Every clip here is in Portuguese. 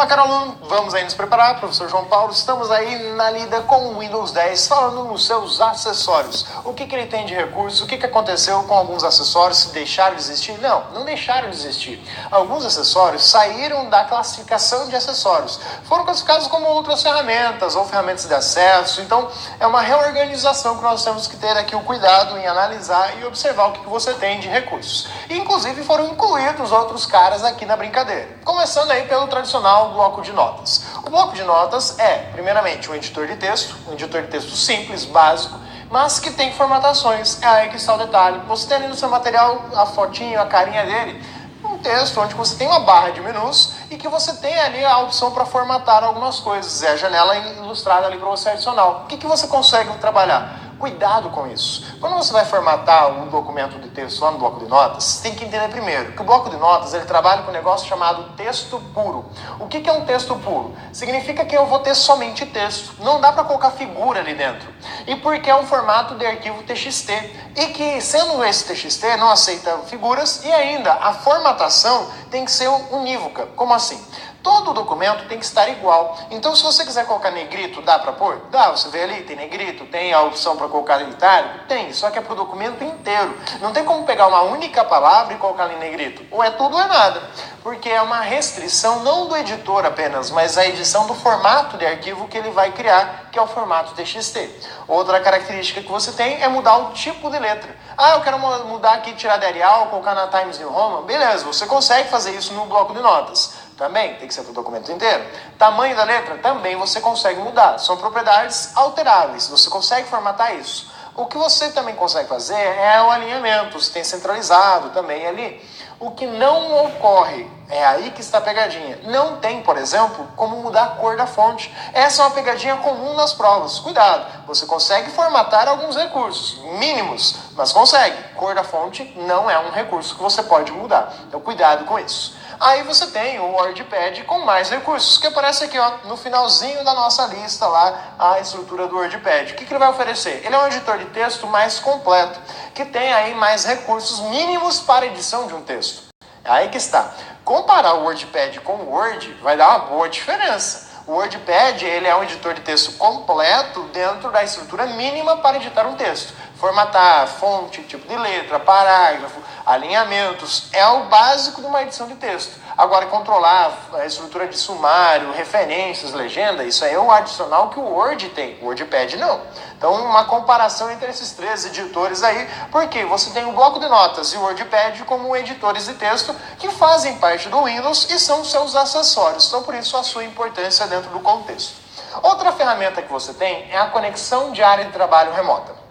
Fala, caro aluno, vamos aí nos preparar, professor João Paulo, estamos aí na lida com o Windows 10, falando nos seus acessórios. O que ele tem de recursos, o que aconteceu com alguns acessórios, se deixaram de existir? Não deixaram de existir. Alguns acessórios saíram da classificação de acessórios, foram classificados como outras ferramentas ou ferramentas de acesso, então é uma reorganização que nós temos que ter aqui o cuidado em analisar e observar o que você tem de recursos. E, inclusive foram incluídos outros caras aqui na brincadeira, começando aí pelo tradicional bloco de notas. O bloco de notas é, primeiramente, um editor de texto simples, básico, mas que tem formatações. É aí que está o detalhe. Você tem ali no seu material a fotinho, a carinha dele, um texto onde você tem uma barra de menus e que você tem ali a opção para formatar algumas coisas. É a janela ilustrada ali para você adicionar. O que você consegue trabalhar? Cuidado com isso. Quando você vai formatar um documento de texto lá no bloco de notas, você tem que entender primeiro que o bloco de notas ele trabalha com um negócio chamado texto puro. O que é um texto puro? Significa que eu vou ter somente texto. Não dá para colocar figura ali dentro. E porque é um formato de arquivo TXT. E que, sendo esse TXT, não aceita figuras e ainda a formatação tem que ser unívoca. Como assim? Todo documento tem que estar igual. Então, se você quiser colocar negrito, dá para pôr? Dá, você vê ali, tem negrito, tem a opção para colocar itálico? Tem, só que é para o documento inteiro. Não tem como pegar uma única palavra e colocar ali em negrito. Ou é tudo ou é nada. Porque é uma restrição não do editor apenas, mas a edição do formato de arquivo que ele vai criar, que é o formato TXT. Outra característica que você tem é mudar o tipo de letra. Eu quero mudar aqui, tirar de Arial, colocar na Times New Roman. Beleza, você consegue fazer isso no bloco de notas. Também tem que ser para o documento inteiro. Tamanho da letra também você consegue mudar. São propriedades alteráveis. Você consegue formatar isso. O que você também consegue fazer é o alinhamento. Você tem centralizado também ali. O que não ocorre, é aí que está a pegadinha. Não tem, por exemplo, como mudar a cor da fonte. Essa é uma pegadinha comum nas provas. Cuidado, você consegue formatar alguns recursos, mínimos, mas consegue. Cor da fonte não é um recurso que você pode mudar. Então cuidado com isso. Aí você tem o WordPad com mais recursos, que aparece aqui no finalzinho da nossa lista lá, a estrutura do WordPad. O que ele vai oferecer? Ele é um editor de texto mais completo, que tem aí mais recursos mínimos para edição de um texto. É aí que está. Comparar o WordPad com o Word vai dar uma boa diferença. O WordPad ele é um editor de texto completo dentro da estrutura mínima para editar um texto. Formatar, fonte, tipo de letra, parágrafo, alinhamentos, é o básico de uma edição de texto. Agora, controlar a estrutura de sumário, referências, legenda, isso aí é o adicional que o Word tem, o WordPad não. Então, uma comparação entre esses três editores aí, porque você tem o bloco de notas e o WordPad como editores de texto que fazem parte do Windows e são seus acessórios. Então, por isso, a sua importância dentro do contexto. Outra ferramenta que você tem é a conexão de área de trabalho remota.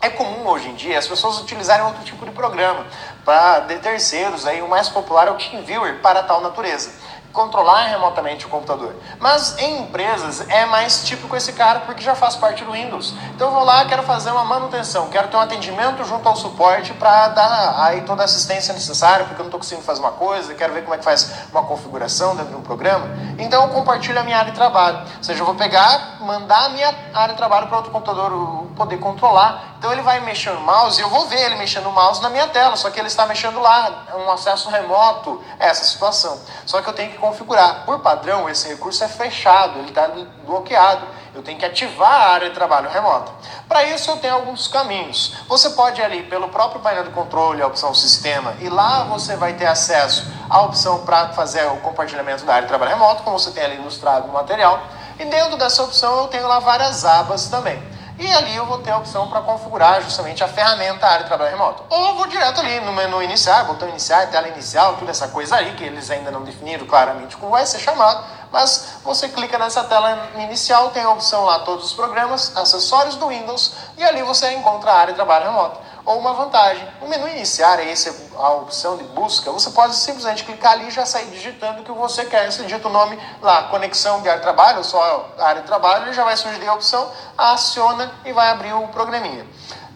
É comum hoje em dia as pessoas utilizarem outro tipo de programa para terceiros, aí, o mais popular é o TeamViewer para tal natureza, controlar remotamente o computador. Mas em empresas é mais típico esse cara porque já faz parte do Windows. Então eu vou lá, quero fazer uma manutenção, quero ter um atendimento junto ao suporte para dar aí toda a assistência necessária, porque eu não estou conseguindo fazer uma coisa, quero ver como é que faz uma configuração dentro do programa. Então eu compartilho a minha área de trabalho. Ou seja, eu vou pegar, mandar a minha área de trabalho para outro computador poder controlar. Então ele vai mexer no mouse e eu vou ver ele mexendo no mouse na minha tela, só que ele está mexendo lá, é um acesso remoto a essa situação. Só que eu tenho que configurar. Por padrão, esse recurso é fechado, ele está bloqueado. Eu tenho que ativar a área de trabalho remota. Para isso eu tenho alguns caminhos. Você pode ir ali pelo próprio painel de controle, a opção sistema, e lá você vai ter acesso à opção para fazer o compartilhamento da área de trabalho remoto, como você tem ali ilustrado no material. E dentro dessa opção eu tenho lá várias abas também. E ali eu vou ter a opção para configurar justamente a ferramenta área de trabalho remoto. Ou eu vou direto ali no menu iniciar, botão iniciar, tela inicial, toda essa coisa aí, que eles ainda não definiram claramente como vai ser chamado, mas você clica nessa tela inicial, tem a opção lá, todos os programas, acessórios do Windows, e ali você encontra a área de trabalho remoto. Ou uma vantagem, o menu iniciar, essa é a opção de busca, você pode simplesmente clicar ali e já sair digitando o que você quer. Você digita o nome lá, conexão de área de trabalho, ou só área de trabalho, ele já vai surgir a opção, aciona e vai abrir o programinha.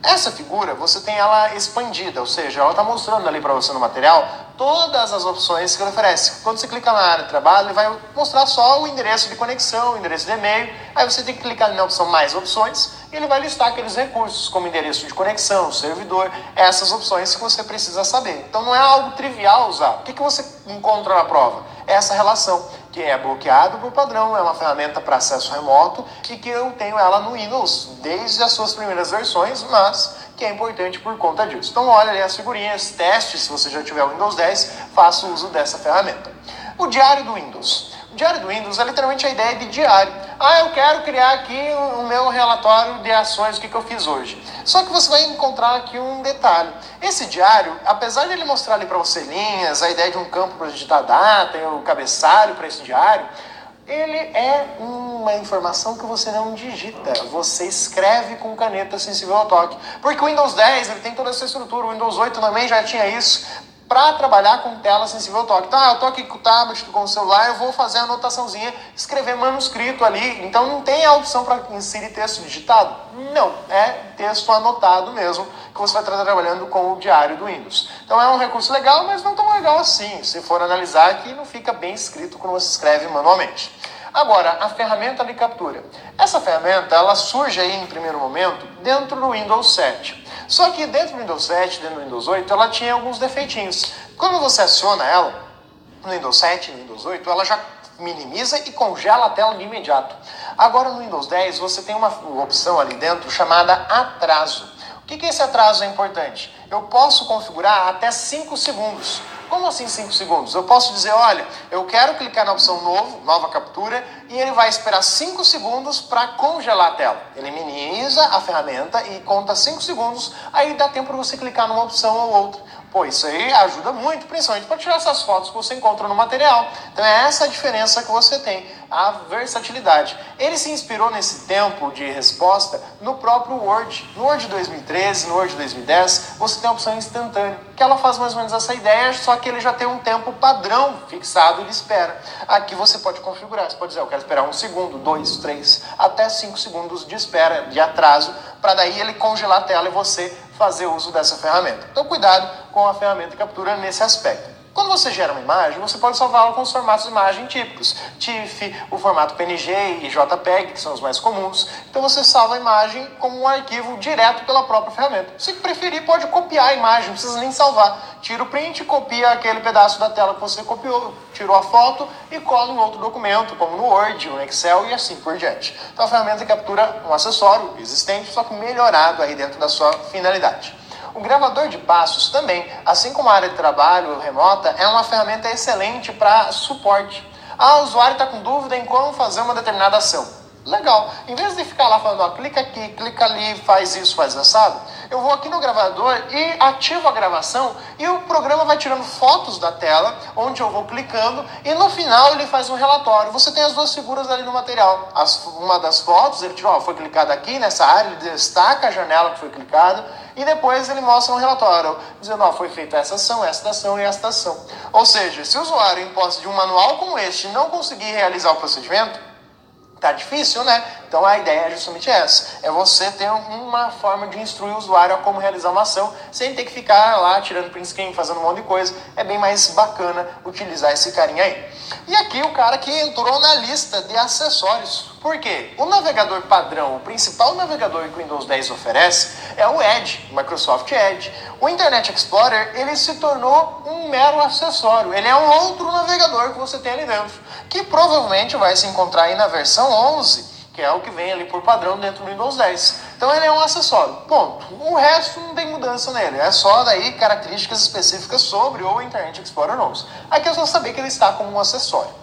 Essa figura, você tem ela expandida, ou seja, ela está mostrando ali para você no material todas as opções que ele oferece. Quando você clica na área de trabalho, ele vai mostrar só o endereço de conexão, o endereço de e-mail. Aí você tem que clicar na opção mais opções e ele vai listar aqueles recursos, como endereço de conexão, servidor, essas opções que você precisa saber. Então não é algo trivial usar. O que você encontra na prova? Essa relação, que é bloqueado por padrão, é uma ferramenta para acesso remoto e que eu tenho ela no Windows desde as suas primeiras versões, mas que é importante por conta disso. Então olha ali as figurinhas, teste, se você já tiver o Windows 10, faça uso dessa ferramenta. O diário do Windows. O diário do Windows é literalmente a ideia de diário. Eu quero criar aqui o meu relatório de ações, o que eu fiz hoje. Só que você vai encontrar aqui um detalhe. Esse diário, apesar de ele mostrar ali para você linhas, a ideia de um campo para digitar data, o cabeçalho para esse diário, ele é uma informação que você não digita, você escreve com caneta sensível ao toque. Porque o Windows 10 ele tem toda essa estrutura, o Windows 8 também já tinha isso, para trabalhar com tela sensível ao toque. Então, eu estou aqui com o tablet, com o celular, eu vou fazer a anotaçãozinha, escrever manuscrito ali. Então, não tem a opção para inserir texto digitado? Não, é texto anotado mesmo, que você vai estar trabalhando com o diário do Windows. Então, é um recurso legal, mas não tão legal assim. Se for analisar aqui, não fica bem escrito quando você escreve manualmente. Agora, a ferramenta de captura. Essa ferramenta, ela surge aí em primeiro momento dentro do Windows 7. Só que dentro do Windows 7, dentro do Windows 8, ela tinha alguns defeitinhos. Quando você aciona ela, no Windows 7 e no Windows 8, ela já minimiza e congela a tela de imediato. Agora no Windows 10, você tem uma opção ali dentro chamada atraso. O que esse atraso é importante? Eu posso configurar até 5 segundos. Como assim 5 segundos? Eu posso dizer, olha, eu quero clicar na opção novo, nova captura, e ele vai esperar 5 segundos para congelar a tela. Ele minimiza a ferramenta e conta 5 segundos, aí dá tempo para você clicar numa opção ou outra. Pô, isso aí ajuda muito, principalmente para tirar essas fotos que você encontra no material. Então é essa a diferença que você tem, a versatilidade. Ele se inspirou nesse tempo de resposta no próprio Word. No Word 2013, no Word 2010, você tem a opção instantânea, que ela faz mais ou menos essa ideia, só que ele já tem um tempo padrão fixado de espera. Aqui você pode configurar, você pode dizer, eu quero esperar 1 segundo, 2, 3, até 5 segundos de espera, de atraso, para daí ele congelar a tela e você fazer uso dessa ferramenta. Então cuidado com a ferramenta de captura nesse aspecto. Quando você gera uma imagem, você pode salvá-la com os formatos de imagem típicos. TIFF, o formato PNG e JPEG, que são os mais comuns. Então você salva a imagem como um arquivo direto pela própria ferramenta. Se preferir, pode copiar a imagem, não precisa nem salvar. Tira o print, copia aquele pedaço da tela que você copiou, tirou a foto e cola em outro documento, como no Word, no Excel e assim por diante. Então a ferramenta de captura é um acessório existente, só que melhorado aí dentro da sua finalidade. O gravador de passos também, assim como a área de trabalho remota, é uma ferramenta excelente para suporte. O usuário está com dúvida em como fazer uma determinada ação. Legal. Em vez de ficar lá falando, clica aqui, clica ali, faz isso, faz assado, eu vou aqui no gravador e ativo a gravação e o programa vai tirando fotos da tela, onde eu vou clicando e no final ele faz um relatório. Você tem as duas figuras ali no material. Uma das fotos, ele tirou, foi clicado aqui nessa área, ele destaca a janela que foi clicada e depois ele mostra um relatório, dizendo, foi feita essa ação e esta ação. Ou seja, se o usuário em posse de um manual como este não conseguir realizar o procedimento, tá difícil, né? Então a ideia é justamente essa. É você ter uma forma de instruir o usuário a como realizar uma ação, sem ter que ficar lá tirando print screen, fazendo um monte de coisa. É bem mais bacana utilizar esse carinha aí. E aqui o cara que entrou na lista de acessórios. Por quê? O navegador padrão, o principal navegador que o Windows 10 oferece é o Edge, o Microsoft Edge. O Internet Explorer, ele se tornou um mero acessório. Ele é um outro navegador que você tem ali dentro, que provavelmente vai se encontrar aí na versão 11, que é o que vem ali por padrão dentro do Windows 10. Então ele é um acessório, ponto. O resto não tem mudança nele, é só daí características específicas sobre o Internet Explorer 11. Aqui é só saber que ele está como um acessório.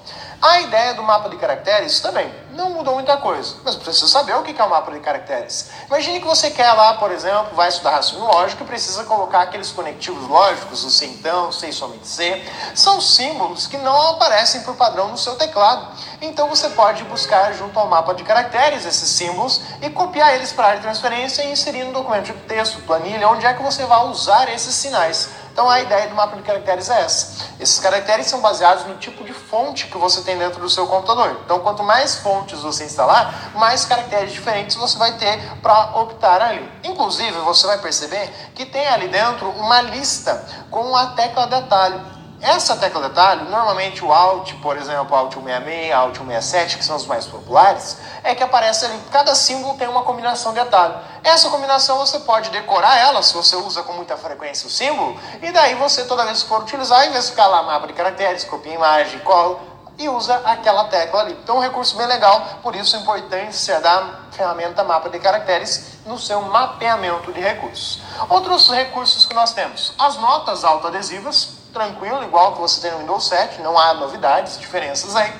A ideia do mapa de caracteres também não mudou muita coisa, mas precisa saber o que é o mapa de caracteres. Imagine que você quer lá, por exemplo, vai estudar raciocínio lógico e precisa colocar aqueles conectivos lógicos, o C então, C e somente C. São símbolos que não aparecem por padrão no seu teclado. Então você pode buscar junto ao mapa de caracteres esses símbolos e copiar eles para a área de transferência e inserir no documento de texto, planilha, onde é que você vai usar esses sinais. Então a ideia do mapa de caracteres é essa. Esses caracteres são baseados no tipo de fonte que você tem dentro do seu computador. Então quanto mais fontes você instalar, mais caracteres diferentes você vai ter para optar ali. Inclusive você vai perceber que tem ali dentro uma lista com a tecla de atalho. Essa tecla de atalho, normalmente o Alt, por exemplo, Alt 166, Alt 167, que são os mais populares, é que aparece ali, cada símbolo tem uma combinação de atalho. Essa combinação você pode decorar ela, se você usa com muita frequência o símbolo, e daí você, toda vez que for utilizar, em vez de ficar lá mapa de caracteres, copia a imagem, cola, e usa aquela tecla ali. Então, um recurso bem legal, por isso a importância da ferramenta mapa de caracteres no seu mapeamento de recursos. Outros recursos que nós temos, as notas autoadesivas, tranquilo, igual que você tem no Windows 7, não há novidades, diferenças aí.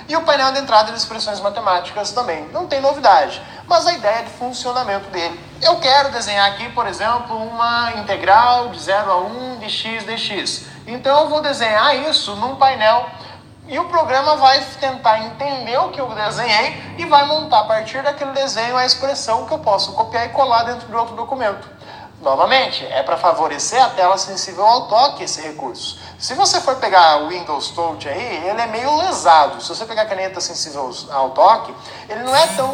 E o painel de entrada de expressões matemáticas também, não tem novidade, mas a ideia de funcionamento dele. Eu quero desenhar aqui, por exemplo, uma integral de 0 a 1 de x dx. Então eu vou desenhar isso num painel e o programa vai tentar entender o que eu desenhei e vai montar a partir daquele desenho a expressão que eu posso copiar e colar dentro de outro documento. Novamente, é para favorecer a tela sensível ao toque esse recurso. Se você for pegar o Windows Touch aí, ele é meio lesado. Se você pegar a caneta sensível ao toque, ele não é tão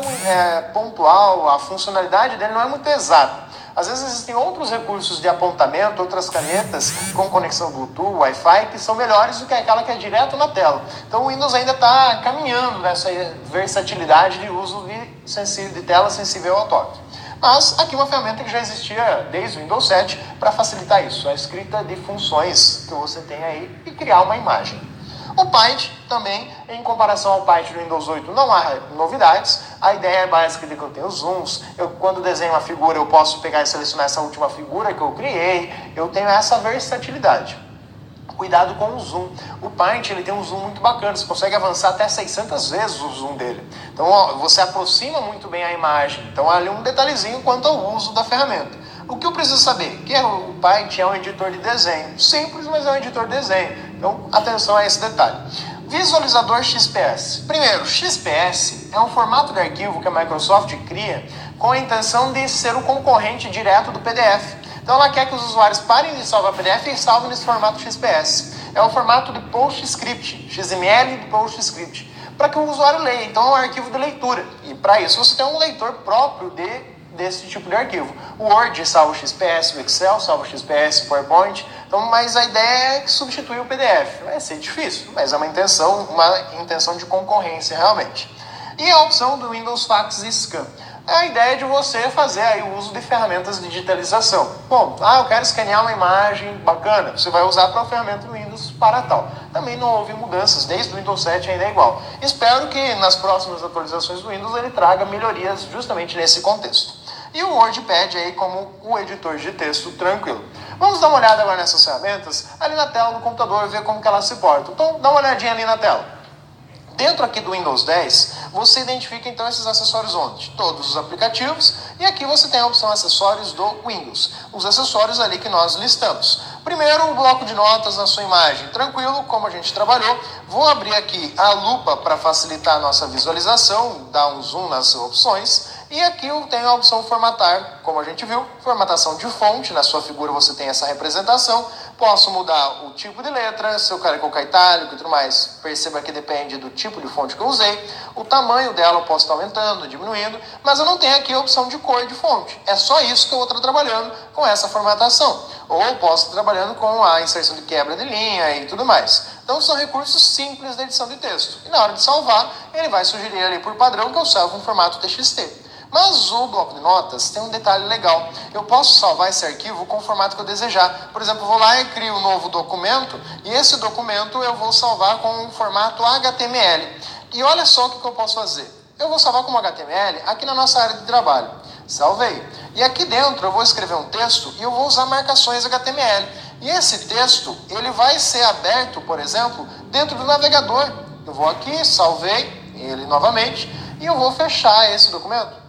pontual, a funcionalidade dele não é muito exata. Às vezes existem outros recursos de apontamento, outras canetas com conexão Bluetooth, Wi-Fi, que são melhores do que aquela que é direto na tela. Então o Windows ainda está caminhando nessa versatilidade de uso de tela sensível ao toque. Mas aqui uma ferramenta que já existia desde o Windows 7 para facilitar isso, a escrita de funções que você tem aí e criar uma imagem. O Paint também, em comparação ao Paint do Windows 8, não há novidades. A ideia é básica de que eu tenho zooms. Quando desenho uma figura, eu posso pegar e selecionar essa última figura que eu criei. Eu tenho essa versatilidade. Cuidado com o zoom. O Paint ele tem um zoom muito bacana, você consegue avançar até 600 vezes o zoom dele. Então você aproxima muito bem a imagem. Então ali um detalhezinho quanto ao uso da ferramenta. O que eu preciso saber? Que o Paint é um editor de desenho. Simples, mas é um editor de desenho. Então atenção a esse detalhe. Visualizador XPS. Primeiro, XPS é um formato de arquivo que a Microsoft cria com a intenção de ser o concorrente direto do PDF. Então ela quer que os usuários parem de salvar PDF e salvem nesse formato XPS. É o formato de PostScript, XML de PostScript, para que o usuário leia. Então é um arquivo de leitura. E para isso você tem um leitor próprio desse tipo de arquivo. O Word salva o XPS, o Excel salva o XPS, o PowerPoint. Então, mas a ideia é substituir o PDF. Vai ser difícil, mas é uma intenção de concorrência realmente. E a opção do Windows Fax e Scan. É a ideia de você fazer aí o uso de ferramentas de digitalização. Bom, eu quero escanear uma imagem bacana, você vai usar para a ferramenta do Windows para tal. Também não houve mudanças, desde o Windows 7 ainda é igual. Espero que nas próximas atualizações do Windows ele traga melhorias justamente nesse contexto. E o WordPad aí como o editor de texto tranquilo. Vamos dar uma olhada agora nessas ferramentas, ali na tela do computador, ver como que elas se portam. Então, dá uma olhadinha ali na tela. Dentro aqui do Windows 10, você identifica então esses acessórios onde? Todos os aplicativos, e aqui você tem a opção acessórios do Windows. Os acessórios ali que nós listamos. Primeiro, o bloco de notas na sua imagem. Tranquilo, como a gente trabalhou. Vou abrir aqui a lupa para facilitar a nossa visualização, dar um zoom nas opções. E aqui eu tenho a opção formatar, como a gente viu, formatação de fonte, na sua figura você tem essa representação, posso mudar o tipo de letra, se eu quero colocar itálico e tudo mais, perceba que depende do tipo de fonte que eu usei, o tamanho dela eu posso estar aumentando, diminuindo, mas eu não tenho aqui a opção de cor de fonte, é só isso que eu vou estar trabalhando com essa formatação, ou eu posso estar trabalhando com a inserção de quebra de linha e tudo mais. Então são recursos simples da edição de texto, e na hora de salvar, ele vai sugerir ali por padrão que eu salvo em formato TXT. Mas o bloco de notas tem um detalhe legal. Eu posso salvar esse arquivo com o formato que eu desejar. Por exemplo, eu vou lá e crio um novo documento, e esse documento eu vou salvar com o formato HTML. E olha só o que eu posso fazer. Eu vou salvar como HTML aqui na nossa área de trabalho. Salvei. E aqui dentro eu vou escrever um texto e eu vou usar marcações HTML. E esse texto, ele vai ser aberto, por exemplo, dentro do navegador. Eu vou aqui, salvei ele novamente, e eu vou fechar esse documento.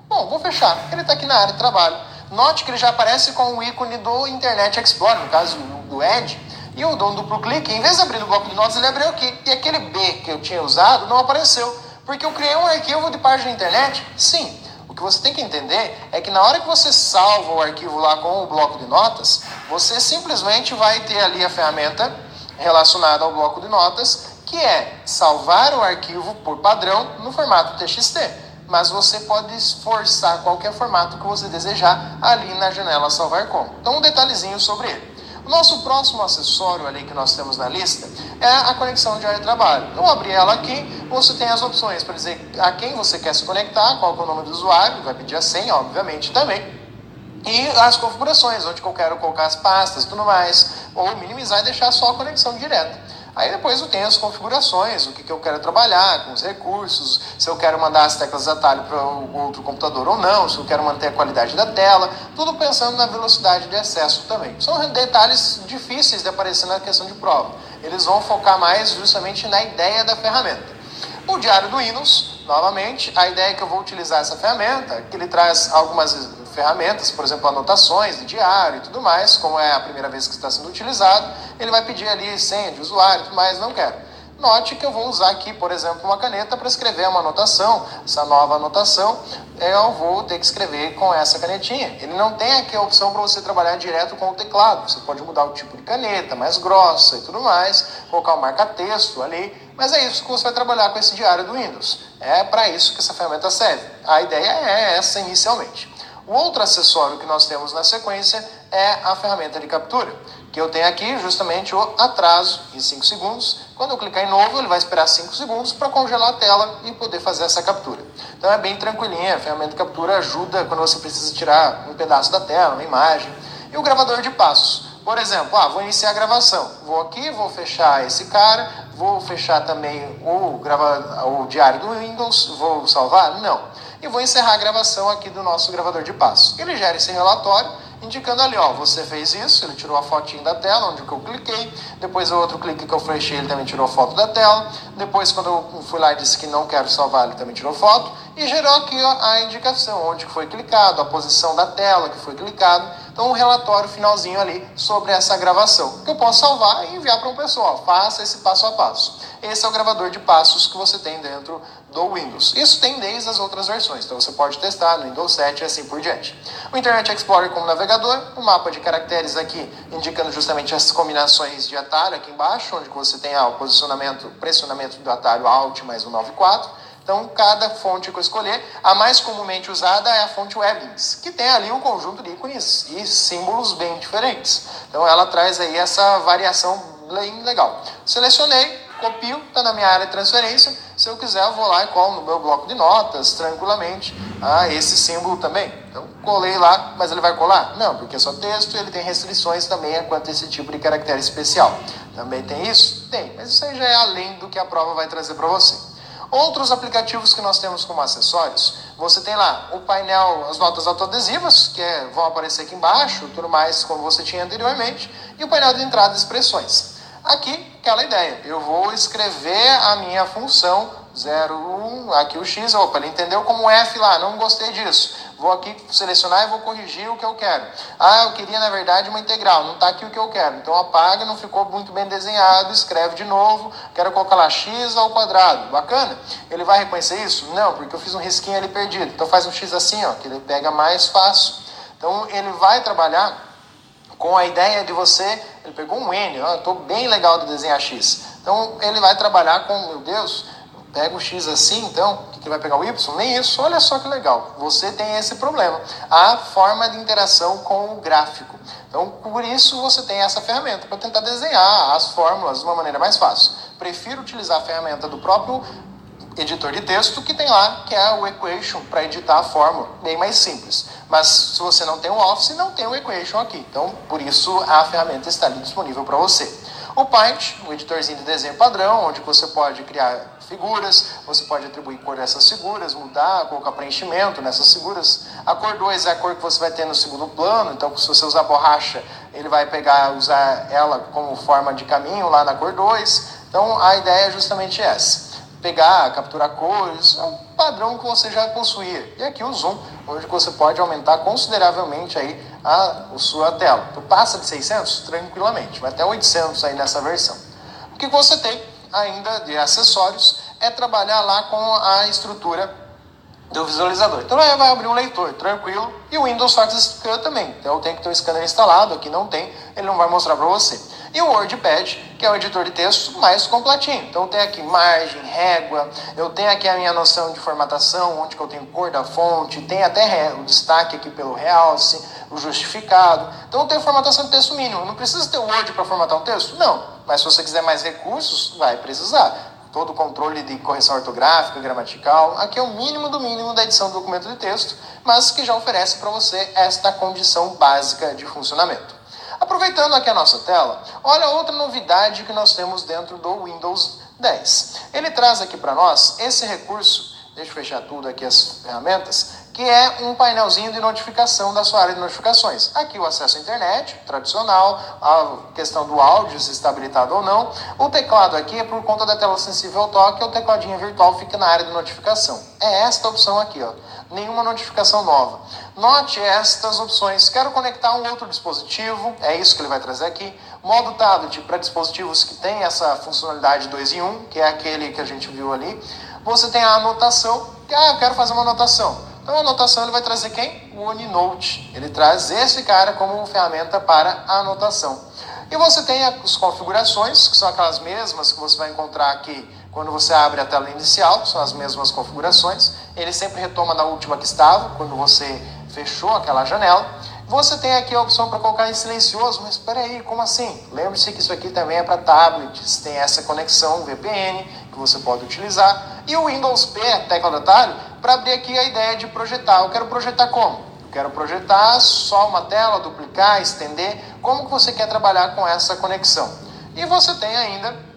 Bom, vou fechar, ele está aqui na área de trabalho. Note que ele já aparece com o ícone do Internet Explorer, no caso do Edge, e eu dou um duplo clique, em vez de abrir no bloco de notas, ele abriu aqui. E aquele B que eu tinha usado não apareceu, porque eu criei um arquivo de página de internet? Sim. O que você tem que entender é que na hora que você salva o arquivo lá com o bloco de notas, você simplesmente vai ter ali a ferramenta relacionada ao bloco de notas, que é salvar o arquivo por padrão no formato TXT. Mas você pode forçar qualquer formato que você desejar ali na janela Salvar Como. Então, um detalhezinho sobre ele. O nosso próximo acessório ali que nós temos na lista é a conexão de área de trabalho. Então, abrir ela aqui, você tem as opções para dizer a quem você quer se conectar, qual é o nome do usuário, vai pedir a senha, obviamente, também. E as configurações, onde eu quero colocar as pastas e tudo mais, ou minimizar e deixar só a conexão direta. Aí depois eu tenho as configurações, o que eu quero trabalhar, com os recursos, se eu quero mandar as teclas de atalho para outro computador ou não, se eu quero manter a qualidade da tela, tudo pensando na velocidade de acesso também. São detalhes difíceis de aparecer na questão de prova. Eles vão focar mais justamente na ideia da ferramenta. O diário do Windows, novamente, a ideia é que eu vou utilizar essa ferramenta, que ele traz algumas ferramentas, por exemplo, anotações de diário e tudo mais, como é a primeira vez que está sendo utilizado, ele vai pedir ali senha de usuário e tudo mais, não quero. Note que eu vou usar aqui, por exemplo, uma caneta para escrever uma anotação. Essa nova anotação eu vou ter que escrever com essa canetinha. Ele não tem aqui a opção para você trabalhar direto com o teclado. Você pode mudar o tipo de caneta, mais grossa e tudo mais, colocar um marca-texto ali, mas é isso que você vai trabalhar com esse diário do Windows. É para isso que essa ferramenta serve. A ideia é essa inicialmente. O outro acessório que nós temos na sequência é a ferramenta de captura, que eu tenho aqui justamente o atraso em 5 segundos. Quando eu clicar em novo, ele vai esperar 5 segundos para congelar a tela e poder fazer essa captura. Então é bem tranquilinha, a ferramenta de captura ajuda quando você precisa tirar um pedaço da tela, uma imagem. E o gravador de passos. Por exemplo, vou iniciar a gravação. Vou aqui, vou fechar esse cara, vou fechar também o diário do Windows, vou salvar? Não. E vou encerrar a gravação aqui do nosso gravador de passos. Ele gera esse relatório, indicando ali, você fez isso, ele tirou a fotinha da tela, onde eu cliquei, depois o outro clique que eu flechei, ele também tirou a foto da tela, depois quando eu fui lá e disse que não quero salvar, ele também tirou foto, e gerou aqui a indicação, onde foi clicado, a posição da tela que foi clicado, então um relatório finalzinho ali sobre essa gravação, que eu posso salvar e enviar para um pessoal, faça esse passo a passo. Esse é o gravador de passos que você tem dentro do Windows. Isso tem desde as outras versões, então você pode testar no Windows 7 e assim por diante. O Internet Explorer como navegador, o mapa de caracteres aqui indicando justamente as combinações de atalho aqui embaixo, onde você tem o pressionamento do atalho Alt mais o 94. Então, cada fonte que eu escolher, a mais comumente usada é a fonte Weblinks, que tem ali um conjunto de ícones e símbolos bem diferentes. Então, ela traz aí essa variação bem legal. Selecionei, copio, está na minha área de transferência. Se eu quiser, eu vou lá e colo no meu bloco de notas, tranquilamente, esse símbolo também. Então, colei lá, mas ele vai colar? Não, porque é só texto e ele tem restrições também quanto a esse tipo de caractere especial. Também tem isso? Tem, mas isso aí já é além do que a prova vai trazer para você. Outros aplicativos que nós temos como acessórios, você tem lá o painel, as notas autoadesivas, que vão aparecer aqui embaixo, tudo mais como você tinha anteriormente, e o painel de entrada e expressões. Aqui, aquela ideia, eu vou escrever a minha função 01, aqui o X, ele entendeu como F lá, não gostei disso. Vou aqui selecionar e vou corrigir o que eu quero. Eu queria, na verdade, uma integral, não está aqui o que eu quero. Então apaga, não ficou muito bem desenhado, escreve de novo, quero colocar lá X ao quadrado, bacana? Ele vai reconhecer isso? Não, porque eu fiz um risquinho ali perdido. Então faz um X assim, que ele pega mais fácil. Então ele vai trabalhar com a ideia de você, ele pegou um N, estou bem legal de desenhar X. Então ele vai trabalhar com, meu Deus, pega o X assim, então, que vai pegar o Y? Nem isso, olha só que legal. Você tem esse problema, a forma de interação com o gráfico. Então, por isso você tem essa ferramenta, para tentar desenhar as fórmulas de uma maneira mais fácil. Prefiro utilizar a ferramenta do próprio editor de texto que tem lá, que é o Equation, para editar a fórmula, bem mais simples. Mas se você não tem o Office, não tem o Equation aqui. Então, por isso, a ferramenta está ali disponível para você. O Paint, o editorzinho de desenho padrão, onde você pode criar figuras, você pode atribuir cor dessas figuras, mudar, colocar preenchimento nessas figuras. A cor 2 é a cor que você vai ter no segundo plano, então se você usar borracha, ele vai usar ela como forma de caminho lá na cor 2. Então, a ideia é justamente essa. Pegar, capturar cores, é um padrão que você já possuía. E aqui o zoom, onde você pode aumentar consideravelmente aí a sua tela. Então passa de 600 tranquilamente, vai até 800 aí nessa versão. O que você tem ainda de acessórios é trabalhar lá com a estrutura do visualizador. Então vai abrir um leitor, tranquilo, e o Windows faz isso também. Então eu tenho que ter o scanner instalado, aqui não tem, ele não vai mostrar para você. E o WordPad, que é o editor de texto mais completinho. Então tem aqui margem, régua, eu tenho aqui a minha noção de formatação, onde que eu tenho cor da fonte, tem até o destaque aqui pelo realce, o justificado. Então eu tenho formatação de texto mínimo. Não precisa ter o Word para formatar um texto? Não. Mas se você quiser mais recursos, vai precisar. Todo o controle de correção ortográfica, gramatical. Aqui é o mínimo do mínimo da edição do documento de texto, mas que já oferece para você esta condição básica de funcionamento. Aproveitando aqui a nossa tela, olha outra novidade que nós temos dentro do Windows 10. Ele traz aqui para nós esse recurso, deixa eu fechar tudo aqui as ferramentas, que é um painelzinho de notificação da sua área de notificações. Aqui o acesso à internet, tradicional, a questão do áudio, se está habilitado ou não. O teclado aqui é por conta da tela sensível ao toque, o tecladinho virtual fica na área de notificação. É esta opção aqui, ó. Nenhuma notificação nova. Note estas opções. Quero conectar um outro dispositivo, é isso que ele vai trazer aqui. Modo tablet para dispositivos que tem essa funcionalidade 2 em 1, que é aquele que a gente viu ali. Você tem a anotação, que eu quero fazer uma anotação. Então a anotação ele vai trazer quem? O OneNote. Ele traz esse cara como ferramenta para a anotação. E você tem as configurações, que são aquelas mesmas que você vai encontrar aqui quando você abre a tela inicial, são as mesmas configurações. Ele sempre retoma da última que estava, quando você fechou aquela janela. Você tem aqui a opção para colocar em silencioso, mas espera aí, como assim? Lembre-se que isso aqui também é para tablets, tem essa conexão VPN que você pode utilizar. E o Windows P, a tecla do atalho, para abrir aqui a ideia de projetar. Eu quero projetar como? Eu quero projetar só uma tela, duplicar, estender. Como que você quer trabalhar com essa conexão? E você tem ainda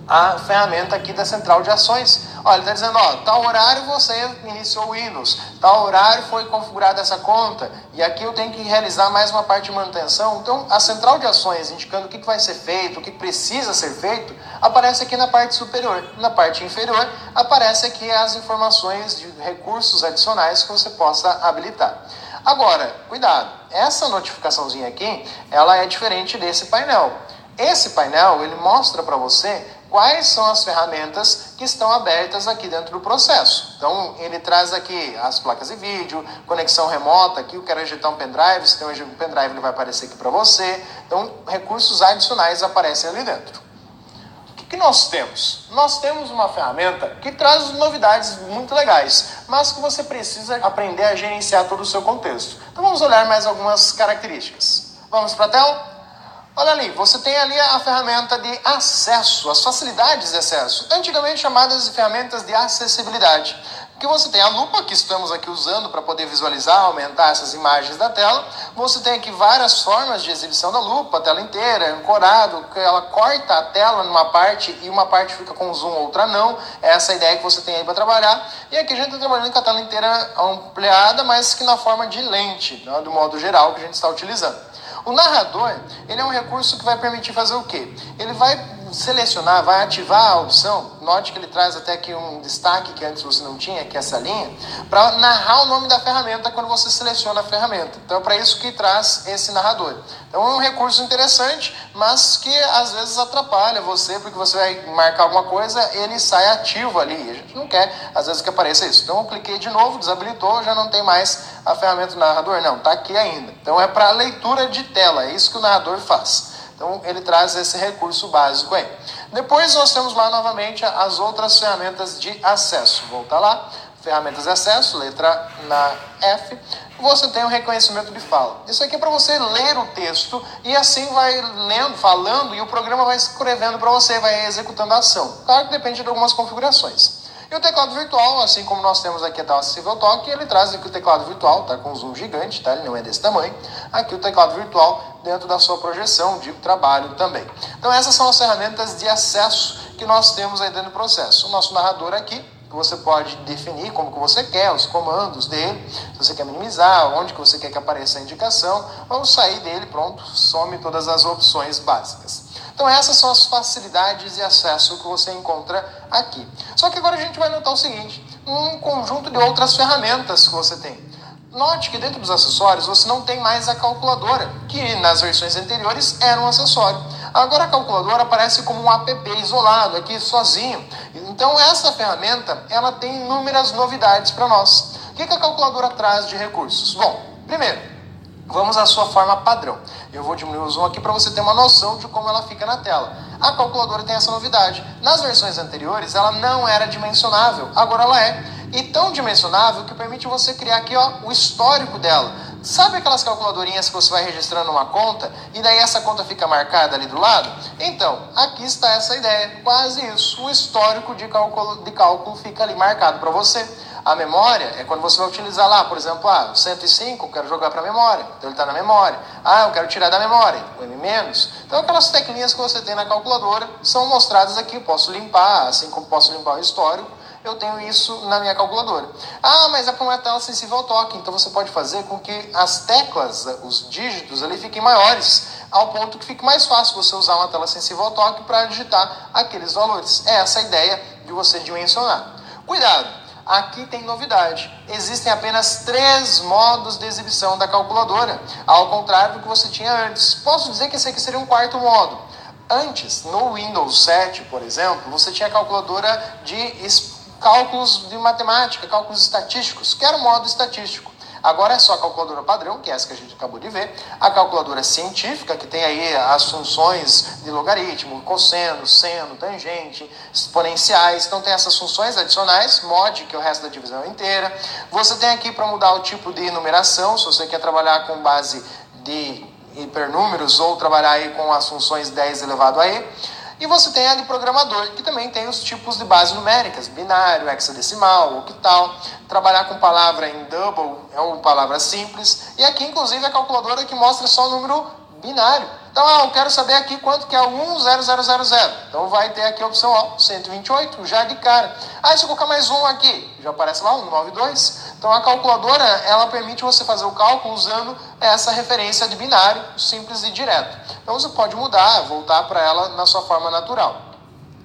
a ferramenta aqui da central de ações. Olha, ele está dizendo, ó, tal horário você iniciou o Windows, tal horário foi configurada essa conta, e aqui eu tenho que realizar mais uma parte de manutenção. Então, a central de ações, indicando o que vai ser feito, o que precisa ser feito, aparece aqui na parte superior. Na parte inferior, aparece aqui as informações de recursos adicionais que você possa habilitar. Agora, cuidado, essa notificaçãozinha aqui, ela é diferente desse painel. Esse painel, ele mostra para você quais são as ferramentas que estão abertas aqui dentro do processo. Então, ele traz aqui as placas de vídeo, conexão remota, aqui eu quero ejetar um pendrive, se tem um pendrive ele vai aparecer aqui para você. Então, recursos adicionais aparecem ali dentro. O que nós temos? Nós temos uma ferramenta que traz novidades muito legais, mas que você precisa aprender a gerenciar todo o seu contexto. Então, vamos olhar mais algumas características. Vamos para a tela? Olha ali, você tem ali a ferramenta de acesso, as facilidades de acesso, antigamente chamadas de ferramentas de acessibilidade. Que você tem a lupa, que estamos aqui usando para poder visualizar, aumentar essas imagens da tela. Você tem aqui várias formas de exibição da lupa, a tela inteira, ancorado, que ela corta a tela numa parte e uma parte fica com zoom, outra não. Essa é a ideia que você tem aí para trabalhar. E aqui a gente está trabalhando com a tela inteira ampliada, mas que na forma de lente, né, do modo geral que a gente está utilizando. O narrador, ele é um recurso que vai permitir fazer o quê? Ele vai selecionar, vai ativar a opção, note que ele traz até aqui um destaque que antes você não tinha, que é essa linha, para narrar o nome da ferramenta quando você seleciona a ferramenta. Então é para isso que traz esse narrador. Então é um recurso interessante, mas que às vezes atrapalha você, porque você vai marcar alguma coisa, ele sai ativo ali. A gente não quer, às vezes, que apareça isso. Então eu cliquei de novo, desabilitou, já não tem mais a ferramenta do narrador. Não, está aqui ainda. Então é para leitura de tela, é isso que o narrador faz. Então, ele traz esse recurso básico aí. Depois, nós temos lá, novamente, as outras ferramentas de acesso. Voltar lá, ferramentas de acesso, letra na F. Você tem o reconhecimento de fala. Isso aqui é para você ler o texto e assim vai lendo, falando, e o programa vai escrevendo para você, vai executando a ação. Claro que depende de algumas configurações. E o teclado virtual, assim como nós temos aqui a tela acessível ao toque, ele traz aqui o teclado virtual, tá com um zoom gigante, tá? Ele não é desse tamanho. Aqui o teclado virtual dentro da sua projeção de trabalho também. Então essas são as ferramentas de acesso que nós temos aí dentro do processo. O nosso narrador aqui, que você pode definir como que você quer, os comandos dele, se você quer minimizar, onde que você quer que apareça a indicação, vamos sair dele, pronto, some todas as opções básicas. Então essas são as facilidades de acesso que você encontra aqui. Só que agora a gente vai notar o seguinte, um conjunto de outras ferramentas que você tem. Note que dentro dos acessórios você não tem mais a calculadora, que nas versões anteriores era um acessório. Agora a calculadora aparece como um app isolado, aqui sozinho. Então essa ferramenta ela tem inúmeras novidades para nós. O que a calculadora traz de recursos? Bom, primeiro, vamos à sua forma padrão. Eu vou diminuir o zoom aqui para você ter uma noção de como ela fica na tela. A calculadora tem essa novidade. Nas versões anteriores, ela não era dimensionável. Agora ela é. E tão dimensionável que permite você criar aqui o histórico dela. Sabe aquelas calculadorinhas que você vai registrando uma conta e daí essa conta fica marcada ali do lado? Então, aqui está essa ideia. Quase isso. O histórico de cálculo fica ali marcado para você. A memória é quando você vai utilizar lá, por exemplo, 105, eu quero jogar para a memória, então ele está na memória. Eu quero tirar da memória, o M-. Então aquelas teclinhas que você tem na calculadora são mostradas aqui, posso limpar, assim como posso limpar o histórico, eu tenho isso na minha calculadora. Mas é para uma tela sensível ao toque, então você pode fazer com que as teclas, os dígitos ali fiquem maiores, ao ponto que fique mais fácil você usar uma tela sensível ao toque para digitar aqueles valores. É essa a ideia de você dimensionar. Cuidado, aqui tem novidade. Existem apenas 3 modos de exibição da calculadora, ao contrário do que você tinha antes. Posso dizer que esse aqui seria um 4º modo. Antes, no Windows 7, por exemplo, você tinha a calculadora de cálculos de matemática, cálculos estatísticos, que era o modo estatístico. Agora é só a calculadora padrão, que é essa que a gente acabou de ver, a calculadora científica, que tem aí as funções de logaritmo, cosseno, seno, tangente, exponenciais, então tem essas funções adicionais, mod, que é o resto da divisão inteira. Você tem aqui para mudar o tipo de numeração, se você quer trabalhar com base de hipernúmeros ou trabalhar aí com as funções 10 elevado a e. E você tem a de programador, que também tem os tipos de base numéricas, binário, hexadecimal, octal. Trabalhar com palavra em double é uma palavra simples. E aqui, inclusive, a calculadora que mostra só o número binário. Então, eu quero saber aqui quanto que é o 10000. Então, vai ter aqui a opção 128, já de cara. Se eu colocar mais um aqui, já aparece lá, 192. Então, a calculadora, ela permite você fazer o cálculo usando essa referência de binário, simples e direto. Então, você pode mudar, voltar para ela na sua forma natural.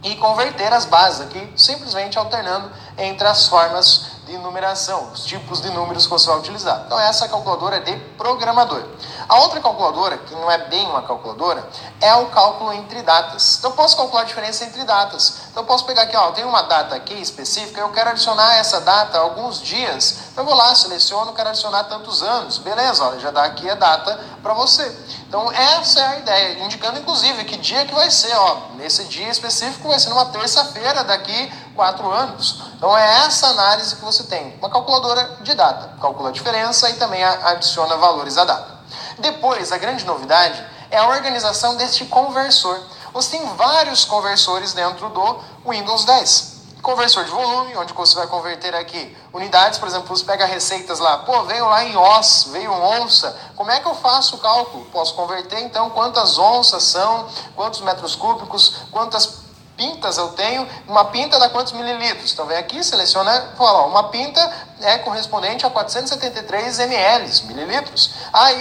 E converter as bases aqui, simplesmente alternando entre as formas de numeração, os tipos de números que você vai utilizar. Então essa calculadora é de programador. A outra calculadora, que não é bem uma calculadora, é o cálculo entre datas. Então eu posso calcular a diferença entre datas. Então eu posso pegar aqui, eu tenho uma data aqui específica, eu quero adicionar essa data a alguns dias. Então eu vou lá, seleciono, quero adicionar tantos anos. Beleza, já dá aqui a data para você. Então essa é a ideia, indicando inclusive que dia que vai ser. Nesse dia específico vai ser numa terça-feira daqui 4 anos. Então é essa análise que você tem. Uma calculadora de data, calcula a diferença e também adiciona valores à data. Depois, a grande novidade é a organização deste conversor. Você tem vários conversores dentro do Windows 10. Conversor de volume, onde você vai converter aqui unidades, por exemplo, você pega receitas lá, veio lá em os, veio onça, como é que eu faço o cálculo? Posso converter então quantas onças são, quantos metros cúbicos, quantas pintas eu tenho, uma pinta dá quantos mililitros? Então vem aqui, seleciona, fala, uma pinta é correspondente a 473 ml, mililitros.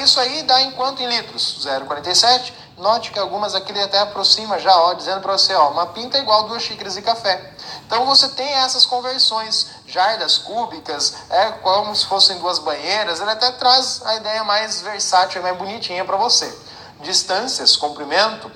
Isso aí dá em quanto em litros? 0,47. Note que algumas aqui ele até aproxima já, dizendo para você, uma pinta é igual a 2 xícaras de café. Então você tem essas conversões, jardas cúbicas, como se fossem 2 banheiras, ele até traz a ideia mais versátil, mais bonitinha para você. Distâncias, comprimento,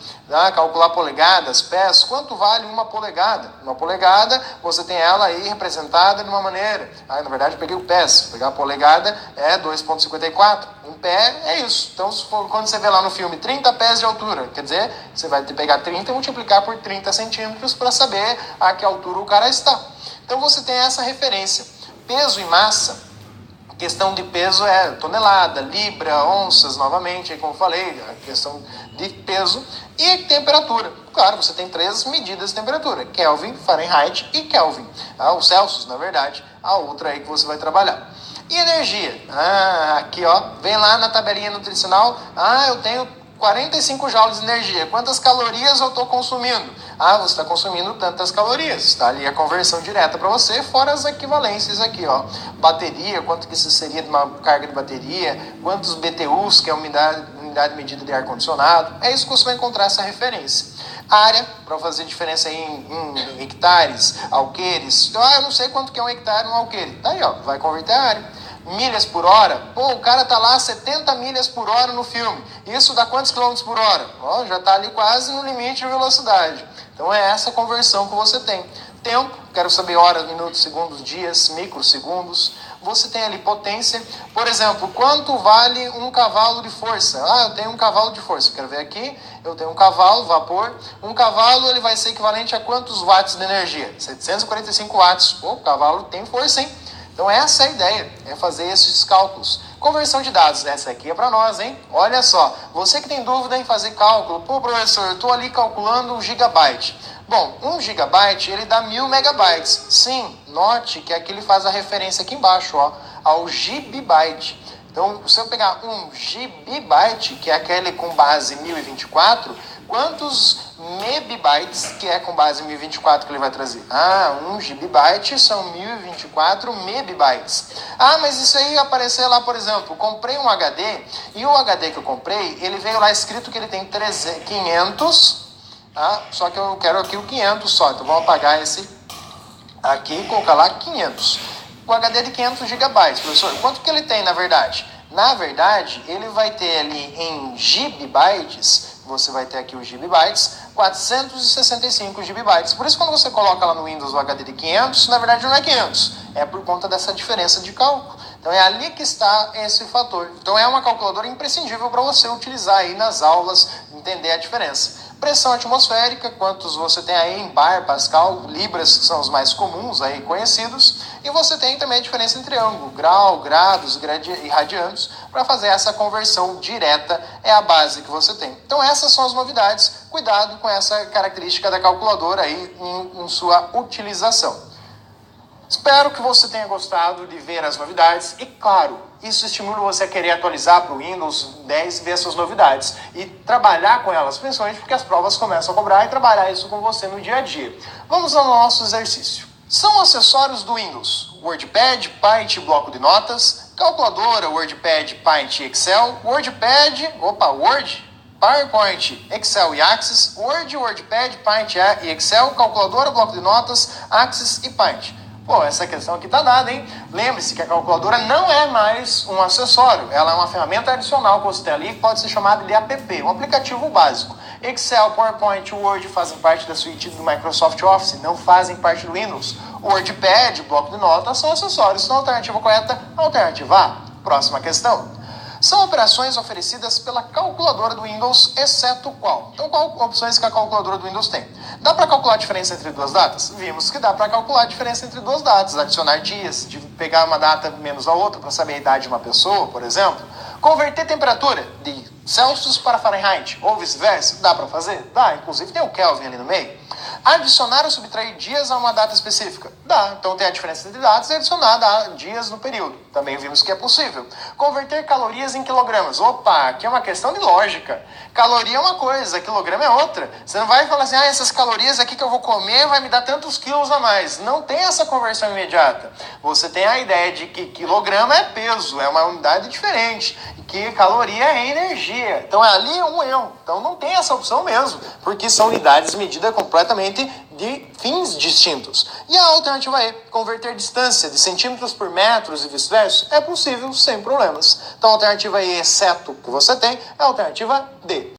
calcular polegadas, pés, quanto vale uma polegada? Uma polegada, você tem ela aí representada de uma maneira. Na verdade, eu peguei o pés, pegar a polegada é 2,54. Um pé é isso. Então, quando você vê lá no filme 30 pés de altura, quer dizer, você vai pegar 30 e multiplicar por 30 centímetros para saber a que altura o cara está. Então, você tem essa referência. Peso e massa. Questão de peso é tonelada, libra, onças, novamente, como eu falei, a questão de peso. E temperatura. Claro, você tem 3 medidas de temperatura, Kelvin, Fahrenheit e Kelvin. O Celsius, na verdade, a outra aí que você vai trabalhar. E energia. Aqui, vem lá na tabelinha nutricional, eu tenho 45 joules de energia. Quantas calorias eu estou consumindo? Você está consumindo tantas calorias. Está ali a conversão direta para você, fora as equivalências aqui, Bateria, quanto que isso seria de uma carga de bateria, quantos BTUs, que é a unidade medida de ar-condicionado. É isso que você vai encontrar essa referência. Área, para fazer diferença em hectares, alqueires. Então, eu não sei quanto que é um hectare, um alqueire. Tá aí, vai converter a área. Milhas por hora, o cara tá lá 70 milhas por hora no filme. Isso dá quantos quilômetros por hora? Já tá ali quase no limite de velocidade. Então é essa conversão que você tem. Tempo, quero saber horas, minutos, segundos, dias, microsegundos. Você tem ali potência. Por exemplo, quanto vale um cavalo de força? Eu tenho um cavalo de força. Quero ver aqui. Eu tenho um cavalo, vapor. Um cavalo ele vai ser equivalente a quantos watts de energia? 745 watts. O cavalo tem força, hein? Então essa é a ideia, é fazer esses cálculos. Conversão de dados, essa aqui é para nós, hein? Olha só, você que tem dúvida em fazer cálculo, professor, eu estou ali calculando um gigabyte. Bom, 1 GB ele dá 1000 megabytes. Sim, note que aqui ele faz a referência aqui embaixo, ó, ao gigabyte. Então, se eu pegar 1 gigabyte, que é aquele com base 1024, quantos megabytes, que é com base 1024, que ele vai trazer? 1 gigabyte são 1024 megabytes. Mas isso aí aparecer lá, por exemplo, comprei um HD, e o HD que eu comprei, ele veio lá escrito que ele tem 500, só que eu quero aqui o 500 só, então vamos apagar esse aqui e colocar lá 500. O HD é de 500 gigabytes, professor, quanto que ele tem na verdade? Na verdade, ele vai ter ali em gigabytes, você vai ter aqui os gigabytes, 465 gigabytes. Por isso, quando você coloca lá no Windows o HD de 500, na verdade não é 500, é por conta dessa diferença de cálculo. Então é ali que está esse fator. Então é uma calculadora imprescindível para você utilizar aí nas aulas, entender a diferença. Pressão atmosférica, quantos você tem aí em bar, pascal, libras, que são os mais comuns aí conhecidos. E você tem também a diferença entre ângulo, grau, grados e radianos, para fazer essa conversão direta, é a base que você tem. Então essas são as novidades, cuidado com essa característica da calculadora aí em sua utilização. Espero que você tenha gostado de ver as novidades e, claro, isso estimula você a querer atualizar para o Windows 10 e ver essas novidades e trabalhar com elas, principalmente porque as provas começam a cobrar e trabalhar isso com você no dia a dia. Vamos ao nosso exercício. São acessórios do Windows: WordPad, Paint, bloco de notas, calculadora, WordPad, Paint e Excel, Word, PowerPoint, Excel e Access, Word, WordPad, Paint e Excel, calculadora, bloco de notas, Access e Paint. Pô, essa questão aqui tá dada, hein? Lembre-se que a calculadora não é mais um acessório. Ela é uma ferramenta adicional que você tem ali, que pode ser chamada de app, um aplicativo básico. Excel, PowerPoint, Word fazem parte da suíte do Microsoft Office, não fazem parte do Windows. O WordPad, bloco de notas, são acessórios. Então, a alternativa correta, alternativa A. Próxima questão. São operações oferecidas pela calculadora do Windows, exceto qual? Então, qual opções que a calculadora do Windows tem? Dá para calcular a diferença entre duas datas? Vimos que dá para calcular a diferença entre duas datas, adicionar dias, de pegar uma data menos a outra para saber a idade de uma pessoa, por exemplo. Converter temperatura de Celsius para Fahrenheit, ou vice-versa, dá para fazer? Dá, inclusive tem o Kelvin ali no meio. Adicionar ou subtrair dias a uma data específica? Dá, então tem a diferença entre datas e adicionar dias no período. Também vimos que é possível. Converter calorias em quilogramas. Opa, aqui é uma questão de lógica. Caloria é uma coisa, quilograma é outra. Você não vai falar assim, essas calorias aqui que eu vou comer vai me dar tantos quilos a mais. Não tem essa conversão imediata. Você tem a ideia de que quilograma é peso, é uma unidade diferente. Que caloria é energia. Então ali é um erro. Então não tem essa opção mesmo, porque são unidades medidas completamente de fins distintos. E a alternativa E, converter distância de centímetros por metros e vice-versa, é possível sem problemas. Então a alternativa E, exceto que você tem, é a alternativa D.